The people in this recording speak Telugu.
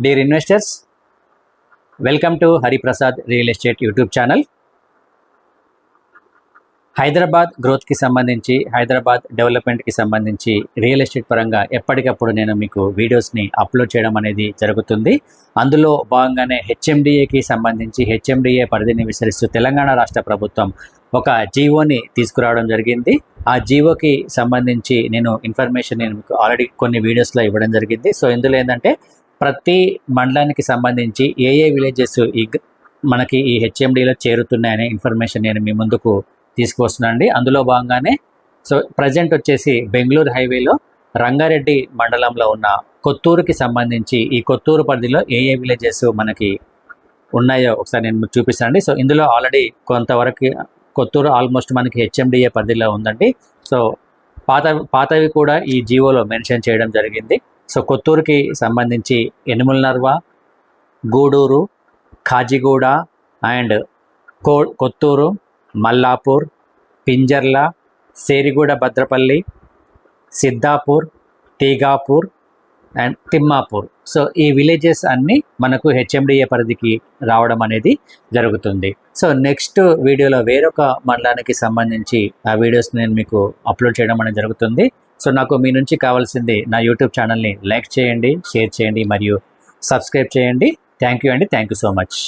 Dear investors, welcome to Hariprasad Real Estate YouTube channel. Hyderabad గ్రోత్కి సంబంధించి, హైదరాబాద్ డెవలప్మెంట్కి సంబంధించి రియల్ ఎస్టేట్ పరంగా ఎప్పటికప్పుడు నేను మీకు వీడియోస్ని అప్లోడ్ చేయడం అనేది జరుగుతుంది. అందులో భాగంగానే హెచ్ఎండిఏకి సంబంధించి హెచ్ఎండిఏ పరిధిని విస్తరిస్తూ తెలంగాణ రాష్ట్ర ప్రభుత్వం ఒక జీవోని తీసుకురావడం జరిగింది. ఆ జీవోకి సంబంధించి నేను ఇన్ఫర్మేషన్ మీకు ఆల్రెడీ కొన్ని వీడియోస్లో ఇవ్వడం జరిగింది. సో ఇందులో ఏంటంటే ప్రతి మండలానికి సంబంధించి ఏ విలేజెస్ మనకి ఈ హెచ్ఎండిలో చేరుతున్నాయనే ఇన్ఫర్మేషన్ నేను మీ ముందుకు తీసుకువస్తున్నానండి. అందులో భాగంగానే ప్రజెంట్ వచ్చేసి బెంగళూరు హైవేలో రంగారెడ్డి మండలంలో ఉన్న కొత్తూరుకి సంబంధించి ఈ కొత్తూరు పరిధిలో ఏ విలేజెస్ మనకి ఉన్నాయో ఒకసారి నేను మీకు చూపిస్తానండి. సో ఇందులో ఆల్రెడీ కొంతవరకు కొత్తూరు ఆల్మోస్ట్ మనకి హెచ్ఎండిఏ పరిధిలో ఉందండి. సో పాతవి కూడా ఈ జీవోలో మెన్షన్ చేయడం జరిగింది. సో కొత్తూరుకి సంబంధించి Enumalanarva, Gudur, Kajiguda and Kothur, Mallapur, Pinjarla, Seriguda Bhadrapalli, Siddhapur, Teegapur and Timmapur. So ఈ విలేజెస్ అన్నీ మనకు హెచ్ఎండిఏ పరిధికి రావడం అనేది జరుగుతుంది. సో నెక్స్ట్ వీడియోలో వేరొక మండలానికి సంబంధించి ఆ వీడియోస్ నేను మీకు అప్లోడ్ చేయడం అనేది జరుగుతుంది. సో నాకు మీ నుంచి కావాల్సింది నా యూట్యూబ్ ఛానల్ని లైక్ చేయండి, షేర్ చేయండి మరియు సబ్స్క్రైబ్ చేయండి. థ్యాంక్ యూ అండి. Thank you so much.